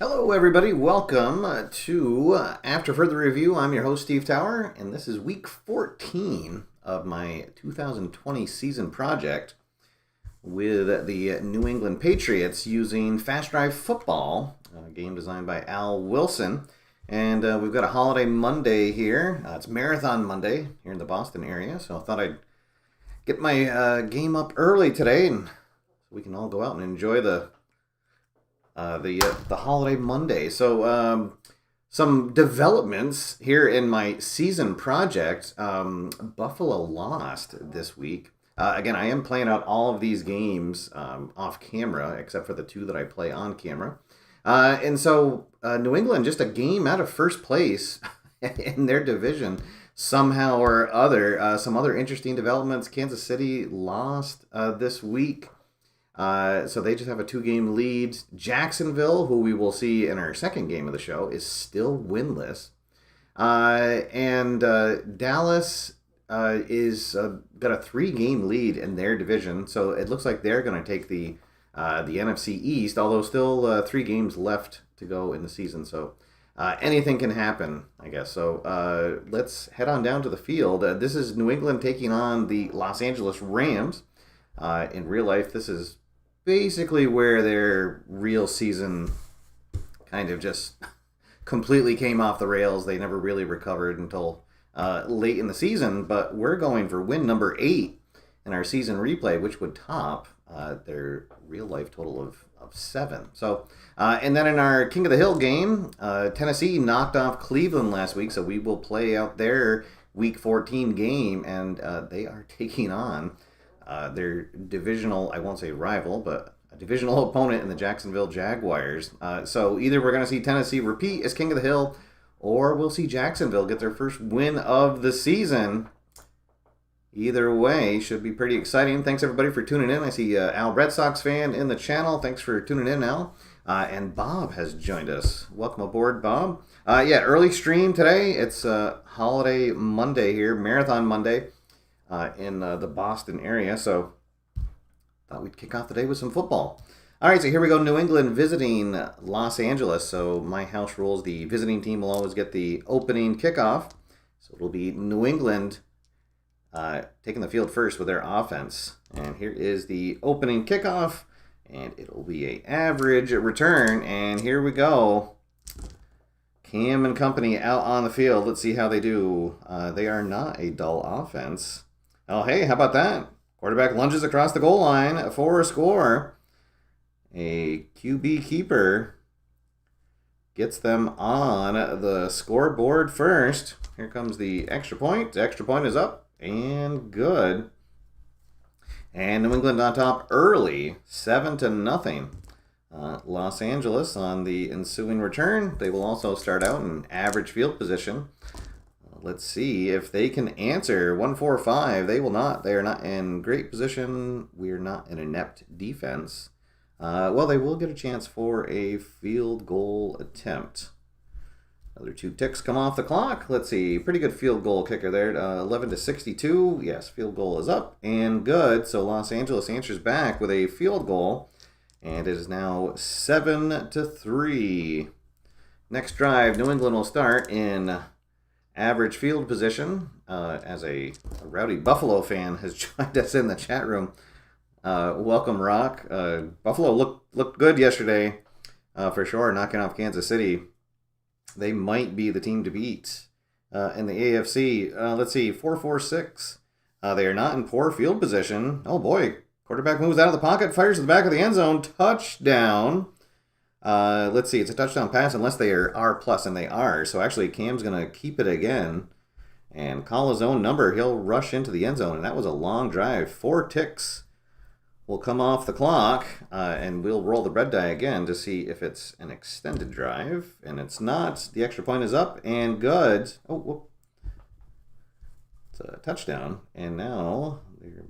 Hello, everybody. Welcome to After Further Review. I'm your host, Steve Tower, and this is week 14 of my 2020 season project with the New England Patriots using Fast Drive Football, a game designed by Al Wilson. And we've got a holiday Monday here. It's Marathon Monday here in the Boston area, so I thought I'd get my game up early today, and we can all go out and enjoy the holiday Monday. So some developments here in my season project. Buffalo lost this week. Again, I am playing out all of these games off camera, except for the two that I play on camera. And so New England just a game out of first place in their division somehow or other. Some other interesting developments. Kansas City lost this week. So they just have a 2-game lead. Jacksonville, who we will see in our second game of the show, is still winless. And Dallas is got a 3-game lead in their division. So it looks like they're going to take the NFC East, although still 3 games left to go in the season. So anything can happen, I guess. So let's head on down to the field. This is New England taking on the Los Angeles Rams. In real life, this is basically where their real season kind of just completely came off the rails. They never really recovered until late in the season, but we're going for win number 8 in our season replay, which would top their real life total of 7. So, and then in our King of the Hill game, Tennessee knocked off Cleveland last week, so we will play out their week 14 game, and they are taking on their divisional, I won't say rival, but a divisional opponent in the Jacksonville Jaguars. So either we're going to see Tennessee repeat as King of the Hill, or we'll see Jacksonville get their first win of the season. Either way, should be pretty exciting. Thanks, everybody, for tuning in. I see Al, Red Sox fan, in the channel. Thanks for tuning in, Al. And Bob has joined us. Welcome aboard, Bob. Early stream today. It's holiday Monday here, Marathon Monday. In the Boston area, so thought we'd kick off the day with some football. All right, so here we go, New England visiting Los Angeles. So my house rules, the visiting team will always get the opening kickoff. So it'll be New England taking the field first with their offense. And here is the opening kickoff, and it'll be an average return. And here we go. Cam and company out on the field. Let's see how they do. They are not a dull offense. Oh, hey, how about that? Quarterback lunges across the goal line for a score. A QB keeper gets them on the scoreboard first. Here comes the extra point. The extra point is up and good. And New England on top early, 7-0. Los Angeles on the ensuing return. They will also start out in average field position. Let's see if they can answer 1-4-5. They will not. They are not in great position. We are not an inept defense. Well, they will get a chance for a field goal attempt. Another 2 ticks come off the clock. Let's see. Pretty good field goal kicker there. 11-62. Yes, field goal is up and good. So Los Angeles answers back with a field goal. And it is now 7-3. Next drive, New England will start in average field position. As a rowdy Buffalo fan has joined us in the chat room. Welcome, Rock. Buffalo looked good yesterday, for sure, knocking off Kansas City. They might be the team to beat in the AFC. Let's see, 4-4-6. They are not in poor field position. Oh boy, quarterback moves out of the pocket, fires to the back of the end zone, touchdown. Let's see, it's a touchdown pass unless they are R+, and they are. So actually, Cam's going to keep it again and call his own number. He'll rush into the end zone, and that was a long drive. 4 ticks will come off the clock, and we'll roll the red die again to see if it's an extended drive, and it's not. The extra point is up and good. Oh, whoop. It's a touchdown, and now they're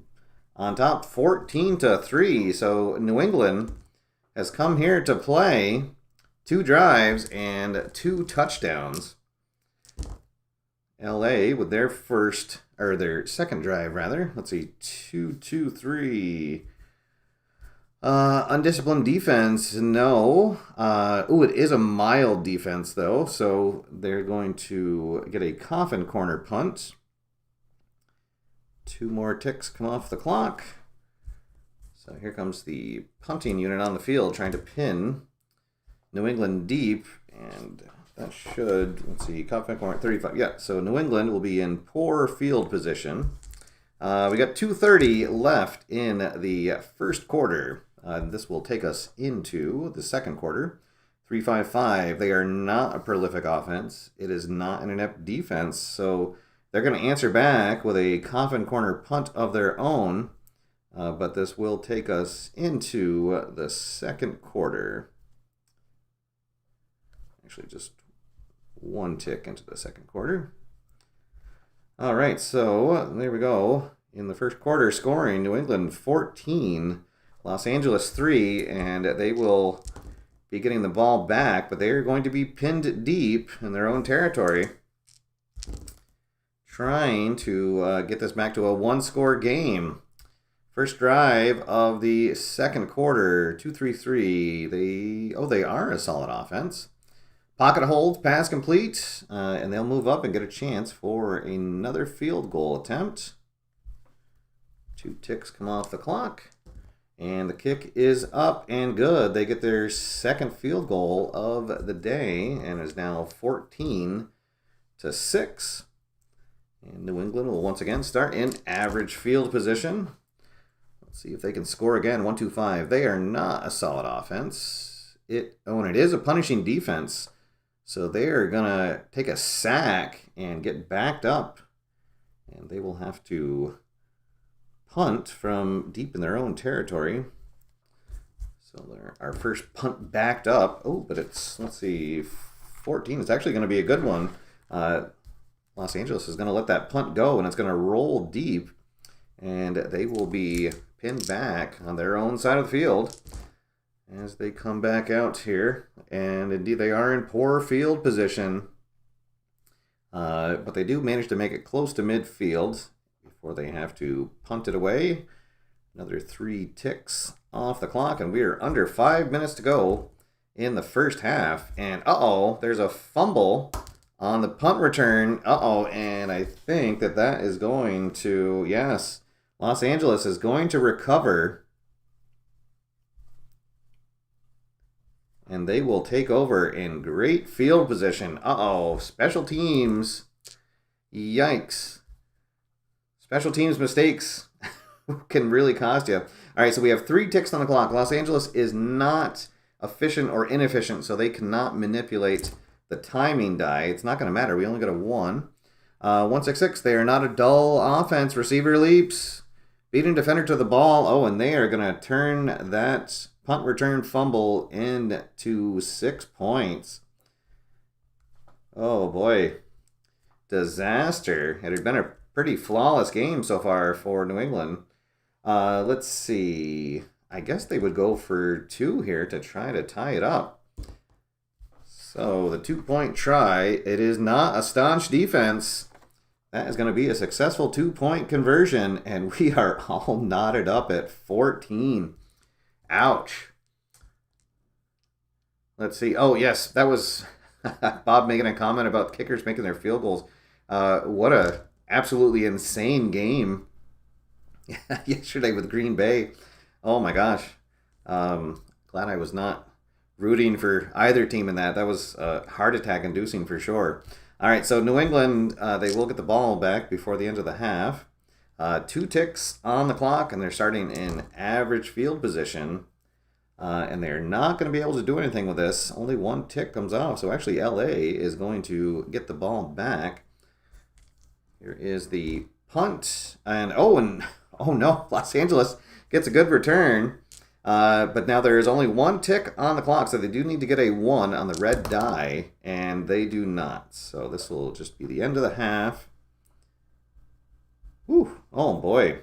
on top 14-3. So New England has come here to play 2 drives and 2 touchdowns. LA with their second drive rather. Let's see, 2-2-3. Undisciplined defense, no. It is a mild defense, though, so they're going to get a coffin corner punt. 2 more ticks come off the clock. So here comes the punting unit on the field trying to pin New England deep, and that should, let's see, coffin corner 35. Yeah, so New England will be in poor field position. We got 2:30 left in the first quarter. This will take us into the second quarter. 3-5-5. They are not a prolific offense. It is not an inept defense. So they're going to answer back with a coffin corner punt of their own. But this will take us into the second quarter. Actually, just 1 tick into the second quarter. All right, so there we go. In the first quarter, scoring New England 14, Los Angeles 3, and they will be getting the ball back, but they are going to be pinned deep in their own territory, trying to get this back to a 1-score game. First drive of the second quarter, 2-3-3. They are a solid offense. Pocket hold, pass complete, and they'll move up and get a chance for another field goal attempt. 2 ticks come off the clock, and the kick is up and good. They get their second field goal of the day, and is now 14-6. And New England will once again start in average field position. Let's see if they can score again. 1-2-5. They are not a solid offense. And it is a punishing defense. So they are going to take a sack and get backed up. And they will have to punt from deep in their own territory. So our first punt backed up. But it's, let's see, 14. It's actually going to be a good one. Los Angeles is going to let that punt go, and it's going to roll deep. And they will be pinned back on their own side of the field as they come back out here. And indeed, they are in poor field position. But they do manage to make it close to midfield before they have to punt it away. Another 3 ticks off the clock, and we are under 5 minutes to go in the first half. And there's a fumble on the punt return. And I think that is going to, yes, Los Angeles is going to recover. And they will take over in great field position. Special teams. Yikes. Special teams mistakes can really cost you. All right, so we have 3 ticks on the clock. Los Angeles is not efficient or inefficient, so they cannot manipulate the timing die. It's not going to matter. We only got a 1. 1-6-6. They are not a dull offense. Receiver leaps. Beating defender to the ball. And they are going to turn that punt return fumble into 6 points. Oh, boy. Disaster. It had been a pretty flawless game so far for New England. Let's see. I guess they would go for 2 here to try to tie it up. So the 2-point try. It is not a staunch defense. That is going to be a successful 2-point conversion, and we are all knotted up at 14. Ouch. Let's see. Yes, that was Bob making a comment about kickers making their field goals. What a absolutely insane game yesterday with Green Bay. Oh my gosh. Glad I was not rooting for either team in that. That was heart attack inducing for sure. All right, so New England, they will get the ball back before the end of the half. 2 ticks on the clock, and they're starting in average field position. And they're not going to be able to do anything with this. Only 1 tick comes off. So actually LA is going to get the ball back. Here is the punt. And no, Los Angeles gets a good return. But now there is only 1 tick on the clock. So they do need to get a 1 on the red die. And they do not. So this will just be the end of the half. Whew. Oh boy.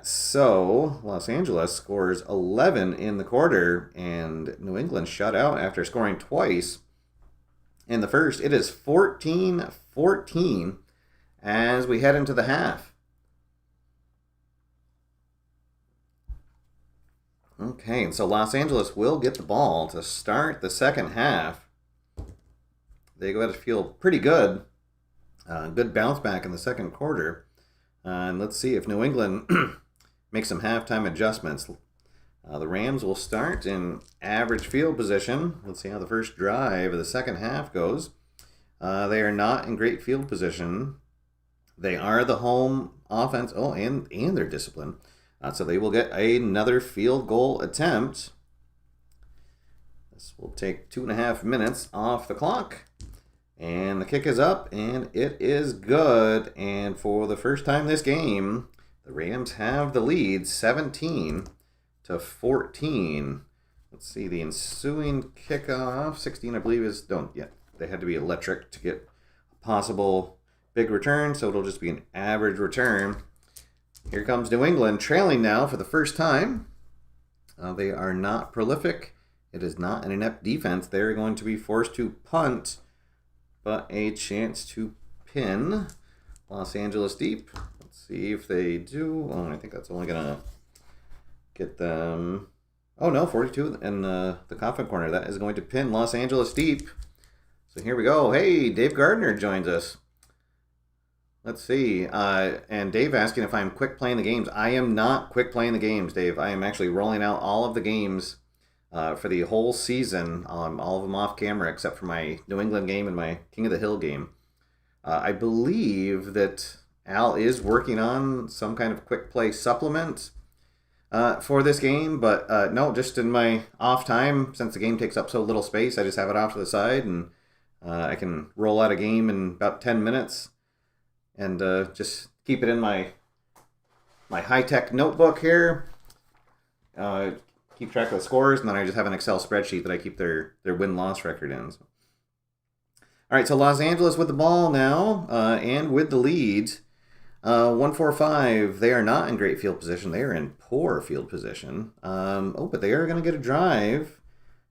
So Los Angeles scores 11 in the quarter, and New England shut out after scoring twice in the first. It is 14-14 as we head into the half. Okay, and so Los Angeles will get the ball to start the second half. They go ahead to feel pretty good. Good bounce back in the second quarter. And let's see if New England makes some halftime adjustments. The Rams will start in average field position. Let's see how the first drive of the second half goes. They are not in great field position. They are the home offense. Oh, and they're disciplined. So they will get another field goal attempt. This will take 2.5 minutes off the clock. And the kick is up, and it is good. And for the first time this game, the Rams have the lead 17-14. Let's see, the ensuing kickoff, 16, I believe, is don't yet. They had to be electric to get a possible big return, so it'll just be an average return. Here comes New England, trailing now for the first time. They are not prolific. It is not an inept defense. They're going to be forced to punt, but a chance to pin Los Angeles deep. Let's see if they do. Oh, I think that's only going to get them. Oh, no, 42 in the coffin corner. That is going to pin Los Angeles deep. So here we go. Hey, Dave Gardner joins us. Let's see. And Dave asking if I'm quick playing the games. I am not quick playing the games, Dave. I am actually rolling out all of the games for the whole season, all of them off camera except for my New England game and my King of the Hill game. I believe that Al is working on some kind of quick play supplement for this game, but no, just in my off time, since the game takes up so little space, I just have it off to the side, and I can roll out a game in about 10 minutes and just keep it in my high-tech notebook here. Keep track of the scores, and then I just have an Excel spreadsheet that I keep their win-loss record in. So. All right, so Los Angeles with the ball now, and with the lead. 1-4-5. They are not in great field position. They are in poor field position. But they are going to get a drive,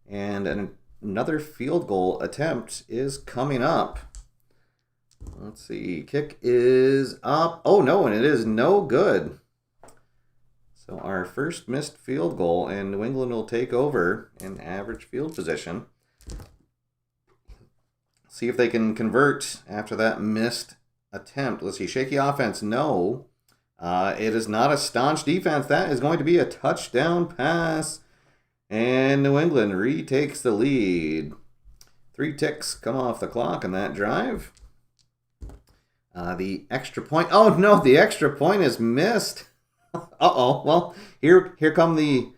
and another field goal attempt is coming up. Let's see. Kick is up. Oh, no, and it is no good. So our first missed field goal, and New England will take over in average field position. See if they can convert after that missed attempt. Let's see. Shaky offense. No. It is not a staunch defense. That is going to be a touchdown pass. And New England retakes the lead. 3 ticks come off the clock on that drive. The extra point. Oh, no. The extra point is missed. Uh-oh. Well, here come the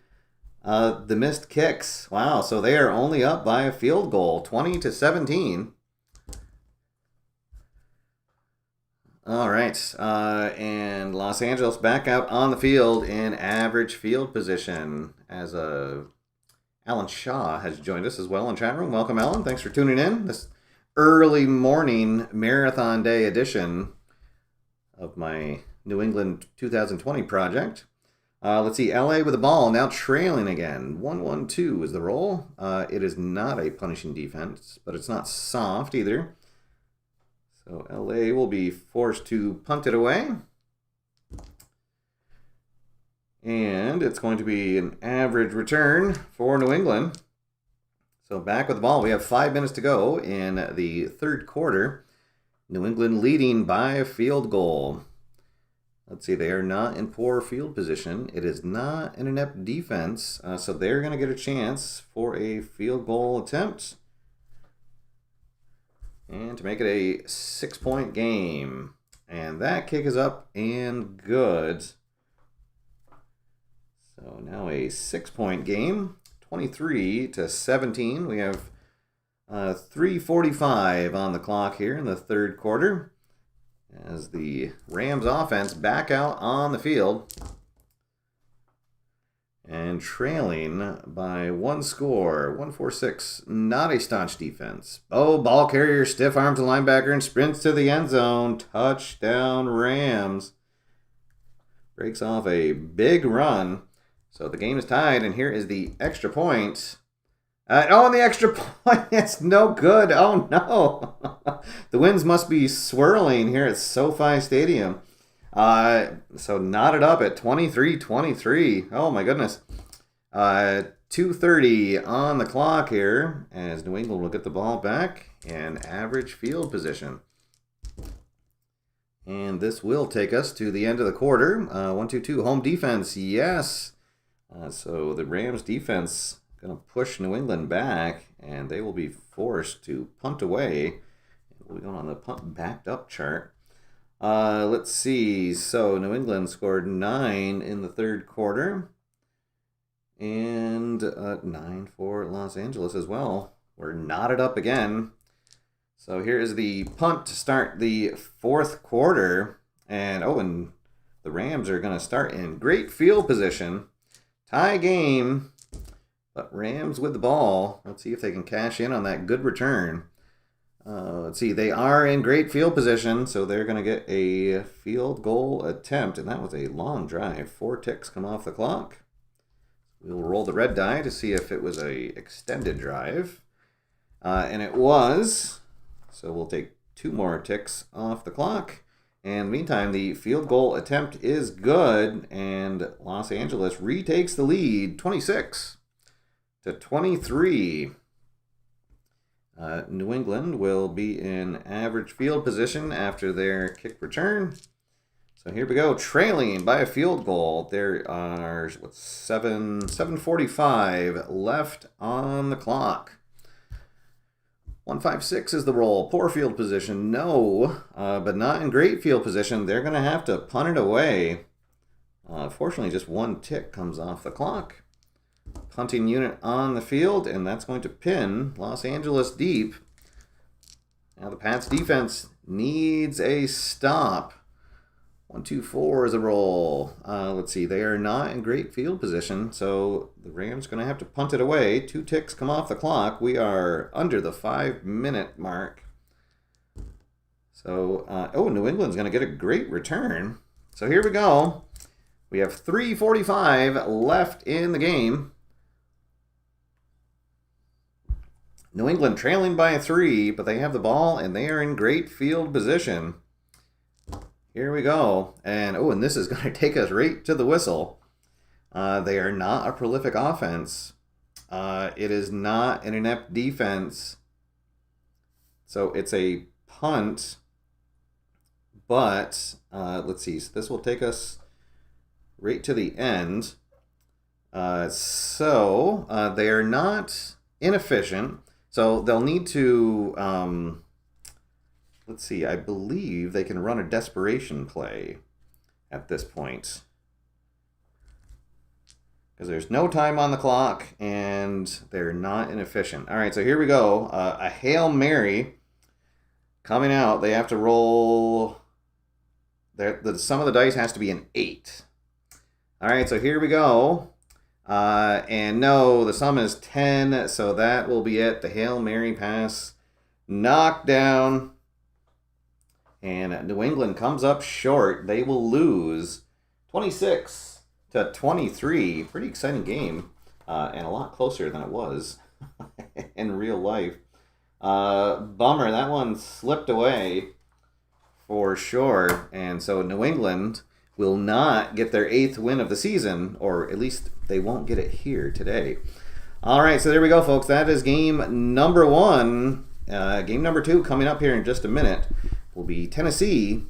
missed kicks. Wow, so they are only up by a field goal, 20-17. All right, and Los Angeles back out on the field in average field position as Alan Shaw has joined us as well in chat room. Welcome, Alan. Thanks for tuning in. This early morning marathon day edition of my New England 2020 project. Let's see, LA with the ball, now trailing again. 1-1-2 is the roll. It is not a punishing defense, but it's not soft either. So LA will be forced to punt it away. And it's going to be an average return for New England. So back with the ball. We have 5 minutes to go in the third quarter. New England leading by a field goal. Let's see, they are not in poor field position. It is not an inept defense, so they're going to get a chance for a field goal attempt. And to make it a 6-point game. And that kick is up and good. So now a 6-point game, 23-17. We have 3:45 on the clock here in the third quarter, as the Rams offense back out on the field and trailing by one score, 1-4-6. Not a staunch defense. Oh, ball carrier stiff arms the linebacker and sprints to the end zone. Touchdown Rams. Breaks off a big run. So the game is tied, and here is the extra point. And the extra point is no good. Oh, no. The winds must be swirling here at SoFi Stadium. So knotted up at 23-23. Oh, my goodness. 2:30 on the clock here as New England will get the ball back and average field position. And this will take us to the end of the quarter. 1-2-2 home defense, yes. So the Rams defense going to push New England back, and they will be forced to punt away. We'll be going on the punt backed up chart. Let's see. So New England scored 9 in the third quarter, and 9 for Los Angeles as well. We're knotted up again. So here is the punt to start the fourth quarter. And the Rams are going to start in great field position. Tie game, but Rams with the ball. Let's see if they can cash in on that good return. Let's see, they are in great field position, so they're going to get a field goal attempt. And that was a long drive. 4 ticks come off the clock. We'll roll the red die to see if it was a extended drive. And it was. So we'll take 2 more ticks off the clock. And meantime, the field goal attempt is good. And Los Angeles retakes the lead, 26-23. New England will be in average field position after their kick return. So here we go, trailing by a field goal. There are 7:45 left on the clock. 156 is the roll. Poor field position, no, but not in great field position. They're going to have to punt it away. Fortunately, just 1 tick comes off the clock. Punting unit on the field, and that's going to pin Los Angeles deep. Now the Pats defense needs a stop. 1-2-4 is a roll. Let's see, they are not in great field position, so the Rams are going to have to punt it away. 2 ticks come off the clock. We are under the 5-minute mark. So, New England's going to get a great return. So here we go. We have 3:45 left in the game. New England trailing by 3, but they have the ball, and they are in great field position. Here we go. And this is going to take us right to the whistle. They are not a prolific offense. It is not an inept defense. So it's a punt. But, let's see. So this will take us right to the end. So they are not inefficient. So they'll need to... let's see, I believe they can run a desperation play at this point. Because there's no time on the clock, and they're not inefficient. All right, so here we go. A Hail Mary coming out. They have to roll... The sum of the dice has to be an 8. All right, so here we go. And no, the sum is 10, so that will be it. The Hail Mary pass knocked down. And New England comes up short. They will lose 26-23. Pretty exciting game, and a lot closer than it was in real life. Bummer, that one slipped away for sure. And so New England will not get their 8th win of the season, or at least they won't get it here today. All right, so there we go, folks. That is game number 1. Game number 2 coming up here in just a minute will be Tennessee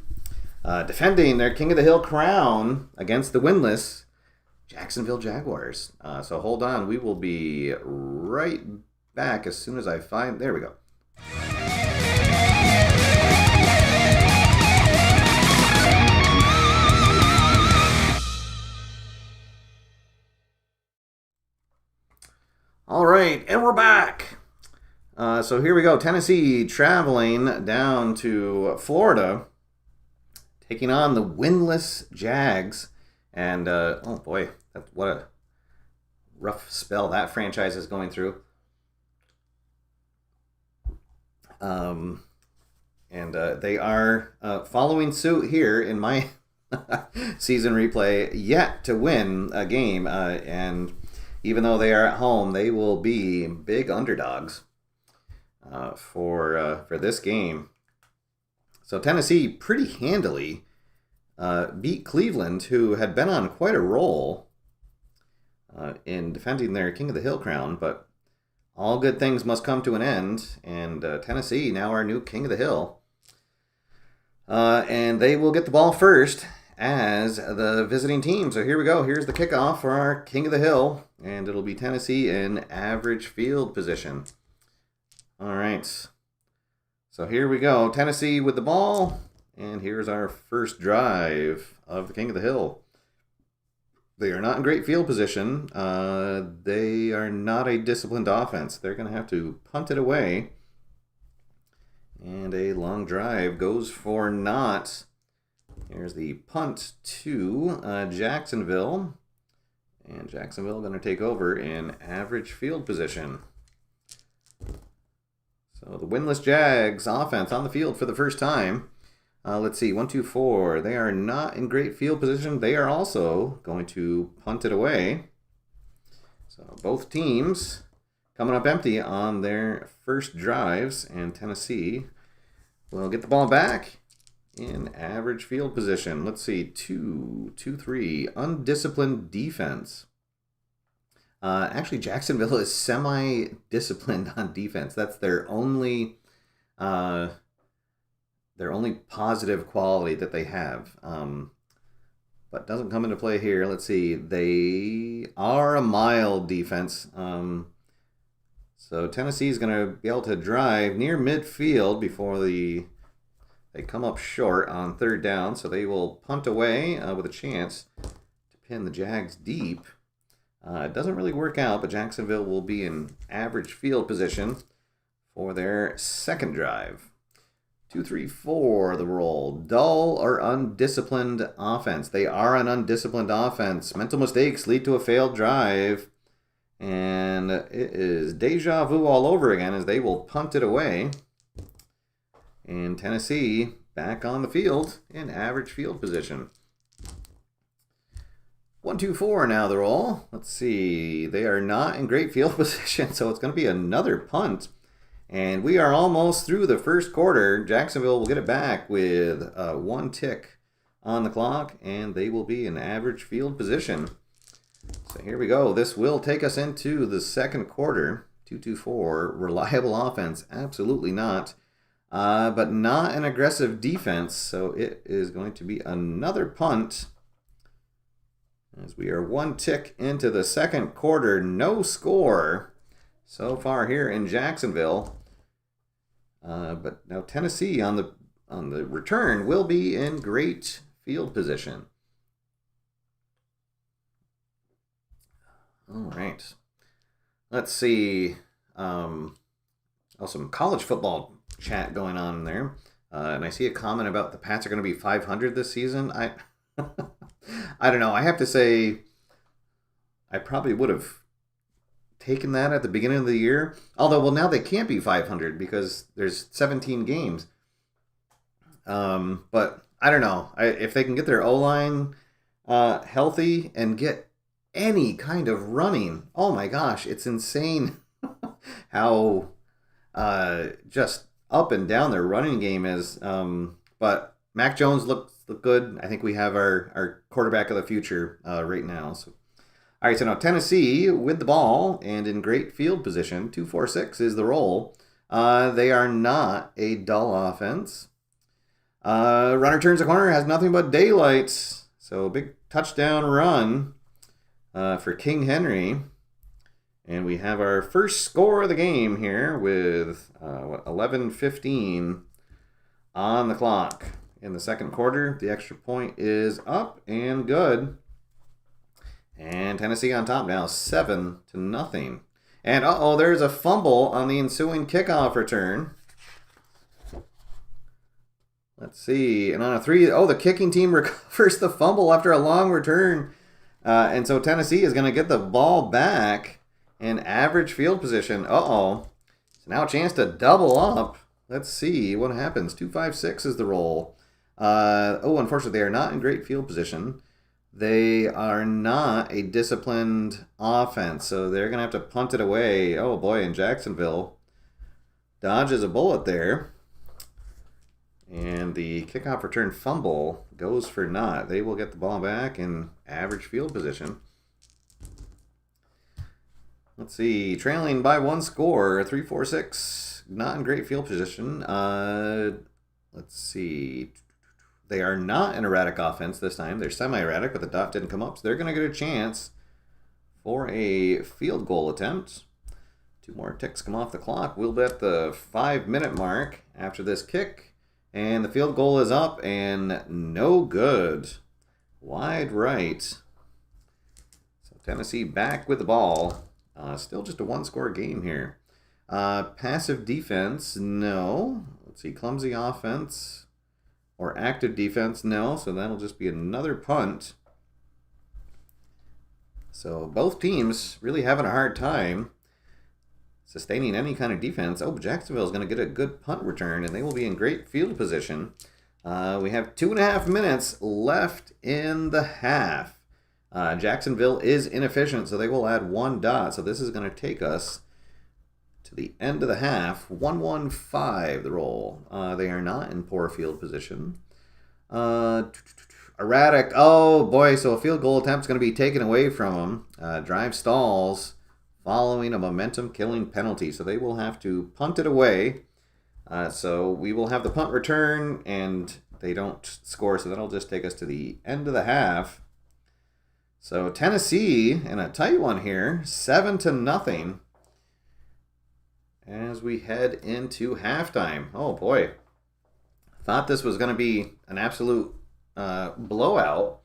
defending their King of the Hill crown against the winless Jacksonville Jaguars. So hold on. We will be right back as soon as I find... There we go. All right, and we're back. So here we go. Tennessee traveling down to Florida, taking on the winless Jags. And, oh boy, what a rough spell that franchise is going through. And they are following suit here in my season replay, yet to win a game. And even though they are at home, they will be big underdogs for this game. So Tennessee pretty handily beat Cleveland, who had been on quite a roll. in defending their King of the Hill crown, but all good things must come to an end, and Tennessee, now our new King of the Hill. And they will get the ball first as the visiting team. So here we go. Here's the kickoff for our King of the Hill, and it'll be Tennessee in average field position. All right. So here we go. Tennessee with the ball, and here's our first drive of the King of the Hill. They are not in great field position. They are not a disciplined offense. They're going to have to punt it away. And a long drive goes for naught. Here's the punt to Jacksonville. And Jacksonville going to take over in average field position. So the winless Jags offense on the field for the first time. Let's see, 1, 2, 4. They are not in great field position. They are also going to punt it away. So both teams coming up empty on their first drives, and Tennessee will get the ball back in average field position. Let's see, 2, 2, 3. Undisciplined defense. Actually, Jacksonville is semi-disciplined on defense. That's their only positive quality that they have. But doesn't come into play here. Let's see. They are a mild defense. So Tennessee is going to be able to drive near midfield before they come up short on third down. So they will punt away with a chance to pin the Jags deep. It doesn't really work out, but Jacksonville will be in average field position for their second drive. 2, 3, 4, the roll. Dull or undisciplined offense. They are an undisciplined offense. Mental mistakes lead to a failed drive. And it is deja vu all over again as they will punt it away. And Tennessee back on the field in average field position. 1, 2, 4 now the roll. Let's see. They are not in great field position, so it's going to be another punt. And we are almost through the first quarter. Jacksonville will get it back with 1 tick on the clock, and they will be in average field position. So here we go. This will take us into the second quarter. 2, 2, 4. Reliable offense? Absolutely not. But not an aggressive defense, so it is going to be another punt. As we are 1 tick into the second quarter, no score so far here in Jacksonville. But now Tennessee on the return will be in great field position. All right. Let's see. Some college football chat going on there. And I see a comment about the Pats are going to be 500 this season. I don't know. I have to say, I probably would have taken that at the beginning of the year. Although, well, now they can't be 500 because there's 17 games. But I don't know. If they can get their O-line healthy and get any kind of running, oh my gosh, it's insane how just up and down their running game is. But Mac Jones look good. I think we have our quarterback of the future right now. So, all right, so now Tennessee with the ball and in great field position. 2, 4, 6 is the roll. They are not a dull offense. Runner turns the corner, has nothing but daylight. So big touchdown run for King Henry. And we have our first score of the game here with 11:15 on the clock. In the second quarter, the extra point is up and good. And Tennessee on top now, 7-0. And there's a fumble on the ensuing kickoff return. Let's see. And on a 3, the kicking team recovers the fumble after a long return. And so Tennessee is going to get the ball back in average field position. So now a chance to double up. Let's see what happens. 2, 5, 6 is the roll. Unfortunately, they are not in great field position. They are not a disciplined offense, so they're going to have to punt it away. Oh boy, and Jacksonville dodges a bullet there. And the kickoff return fumble goes for naught. They will get the ball back in average field position. Let's see. Trailing by 1 score. 3-4-6. Not in great field position. Let's see. They are not an erratic offense this time. They're semi-erratic, but the dot didn't come up, so they're going to get a chance for a field goal attempt. 2 more ticks come off the clock. We'll be at the 5-minute mark after this kick. And the field goal is up and no good. Wide right. So Tennessee back with the ball. Still just a 1-score game here. Passive defense, no. Let's see, clumsy offense or active defense, no. So that'll just be another punt. So both teams really having a hard time sustaining any kind of defense. Oh, Jacksonville is going to get a good punt return, and they will be in great field position. We have 2.5 minutes left in the half. Jacksonville is inefficient, so they will add 1 dot. So this is going to take us to the end of the half. 1-1-5 the roll. They are not in poor field position. Erratic. Oh, boy. So a field goal attempt is going to be taken away from them. Drive stalls following a momentum-killing penalty. So they will have to punt it away. So we will have the punt return, and they don't score. So that'll just take us to the end of the half. So Tennessee, in a tight one here, 7-0 as we head into halftime. Oh, boy. Thought this was going to be an absolute blowout.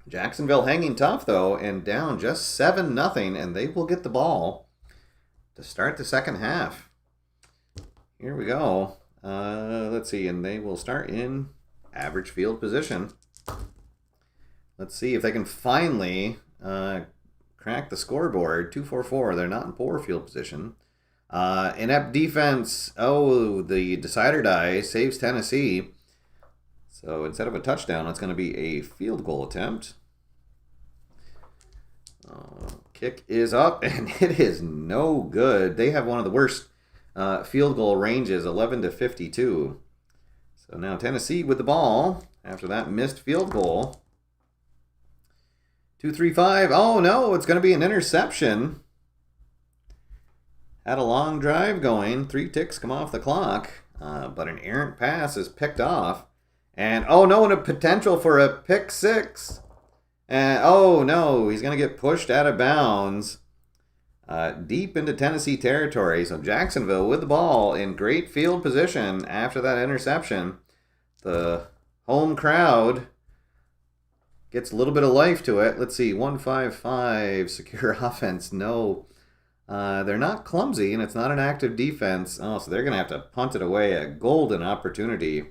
Jacksonville hanging tough, though, and down just 7-0, and they will get the ball to start the second half. Here we go. Let's see, and they will start in average field position. Let's see if they can finally crack the scoreboard. 2-4-4. They're not in poor field position. Inept defense. Oh, the decider die saves Tennessee. So instead of a touchdown, it's going to be a field goal attempt. Kick is up, and it is no good. They have one of the worst field goal ranges, 11-52. So now Tennessee with the ball after that missed field goal. 2-3-5. Oh, no, it's going to be an interception. Had a long drive going. 3 ticks come off the clock, but an errant pass is picked off. And, oh, no, and a potential for a pick 6. And, oh, no, he's going to get pushed out of bounds deep into Tennessee territory. So Jacksonville with the ball in great field position after that interception. The home crowd gets a little bit of life to it. Let's see, 1-5-5, secure offense. No, they're not clumsy, and it's not an active defense. Oh, so they're going to have to punt it away. A golden opportunity.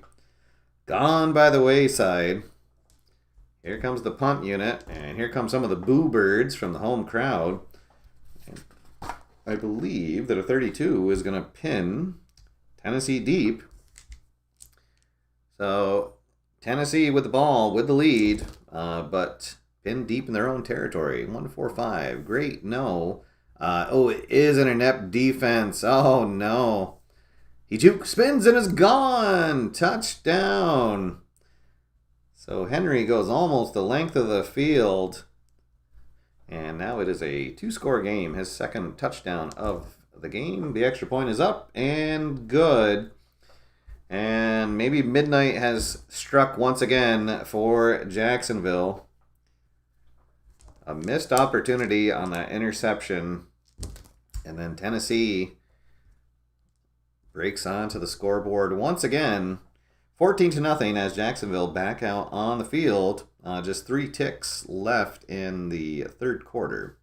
Gone by the wayside. Here comes the punt unit, and here come some of the boo birds from the home crowd. And I believe that a 32 is going to pin Tennessee deep. So Tennessee with the ball, with the lead, but pinned deep in their own territory. 1-4-5. Great, no. Oh, it is an inept defense. Oh, no. He juke spins and is gone. Touchdown. So Henry goes almost the length of the field. And now it is a 2-score game. His second touchdown of the game. The extra point is up and good. And maybe midnight has struck once again for Jacksonville. A missed opportunity on that interception. And then Tennessee breaks onto the scoreboard once again. 14-0 as Jacksonville back out on the field. Just 3 ticks left in the third quarter.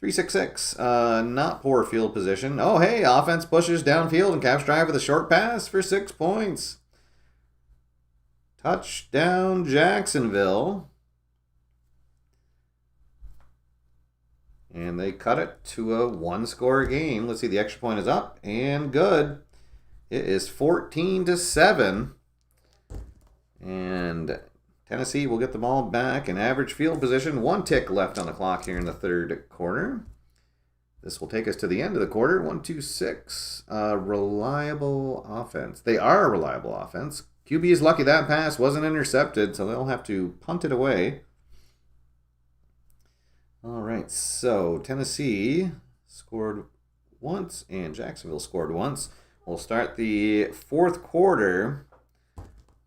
3-6-6. Not poor field position. Oh, hey, offense pushes downfield and Caps drive with a short pass for 6 points. Touchdown, Jacksonville. And they cut it to a 1-score game. Let's see, the extra point is up and good. It is 14-7. And Tennessee will get the ball back in average field position. 1 tick left on the clock here in the third quarter. This will take us to the end of the quarter. 1-2-6. Reliable offense. They are a reliable offense. QB is lucky that pass wasn't intercepted, so they'll have to punt it away. All right, so Tennessee scored once and Jacksonville scored once. We'll start the fourth quarter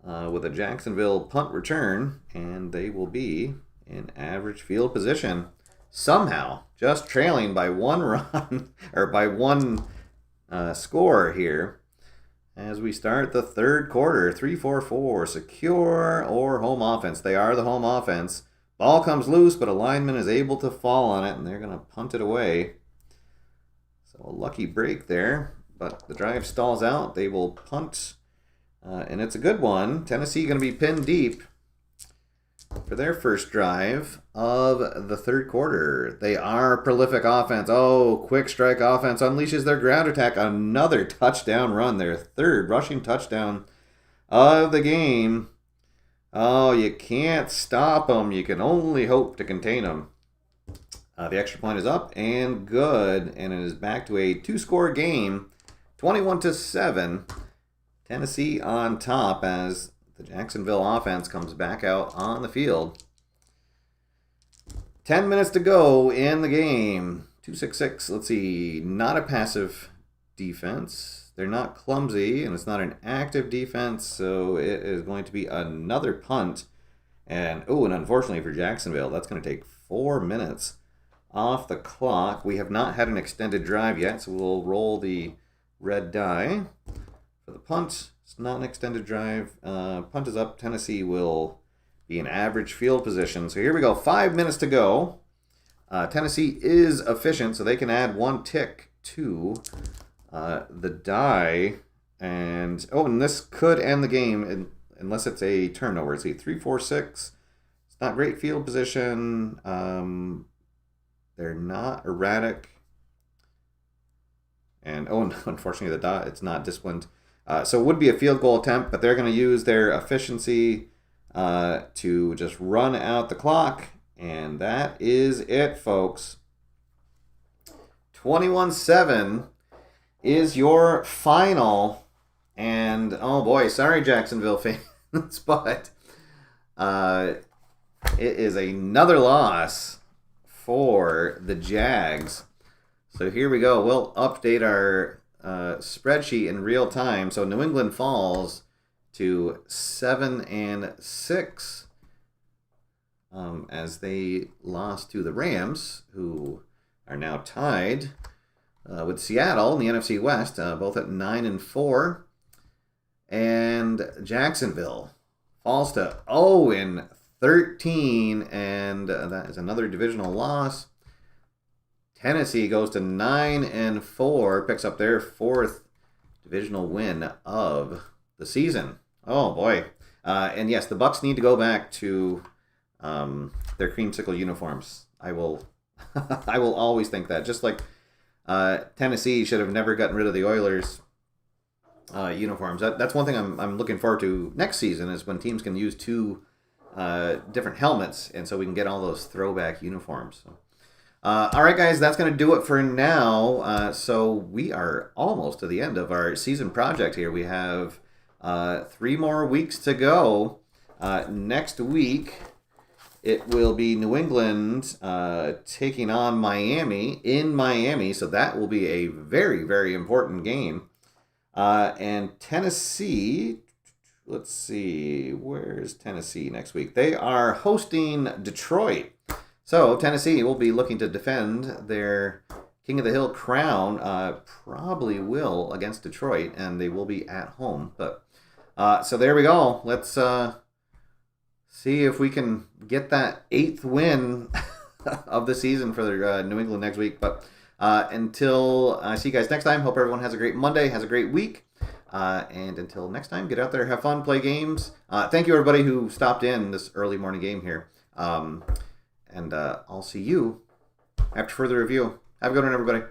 with a Jacksonville punt return, and they will be in average field position. Somehow, just trailing by one run, or by one score here. As we start the third quarter, 3-4-4, secure or home offense. They are the home offense. Ball comes loose, but a lineman is able to fall on it, and they're going to punt it away. So a lucky break there, but the drive stalls out. They will punt, and it's a good one. Tennessee going to be pinned deep for their first drive of the third quarter. They are prolific offense. Oh, quick strike offense unleashes their ground attack. Another touchdown run, their third rushing touchdown of the game. Oh, you can't stop them. You can only hope to contain them. The extra point is up and good, and it is back to a two-score game, 21-7. Tennessee on top as the Jacksonville offense comes back out on the field. 10 minutes to go in the game. 2-6-6. Let's see. Not a passive defense. They're not clumsy, and it's not an active defense, so it is going to be another punt. And unfortunately for Jacksonville, that's going to take 4 minutes off the clock. We have not had an extended drive yet, so we'll roll the red die for the punt. It's not an extended drive. Punt is up. Tennessee will be in average field position. So here we go. 5 minutes to go. Tennessee is efficient, so they can add one tick to the die. And this could end the game unless it's a turnover. See, 3-4-6. It's not great field position. They're not erratic. And unfortunately, it's not disciplined. So it would be a field goal attempt, but they're going to use their efficiency to just run out the clock. And that is it, folks. 21-7 is your final. And, oh boy, sorry, Jacksonville fans, but it is another loss for the Jags. So here we go. We'll update our spreadsheet in real time. So New England falls to 7-6 as they lost to the Rams, who are now tied with Seattle in the NFC West, both at 9-4. And Jacksonville falls to 0-13, and that is another divisional loss. Tennessee goes to 9-4, picks up their fourth divisional win of the season. Oh boy! And yes, the Bucs need to go back to their creamsicle uniforms. I will, I will always think that. Just like Tennessee should have never gotten rid of the Oilers uniforms. That's one thing I'm looking forward to next season is when teams can use two different helmets, and so we can get all those throwback uniforms. So. All right, guys, that's going to do it for now. So we are almost to the end of our season project here. We have 3 more weeks to go. Next week, it will be New England taking on Miami in Miami. So that will be a very, very important game. And Tennessee, let's see, where's Tennessee next week? They are hosting Detroit. So Tennessee will be looking to defend their King of the Hill crown. Probably will against Detroit, and they will be at home. But so there we go. Let's see if we can get that 8th win of the season for New England next week. But until I see you guys next time, hope everyone has a great Monday, has a great week. And until next time, get out there, have fun, play games. Thank you, everybody who stopped in this early morning game here. And I'll see you after further review. Have a good one, everybody.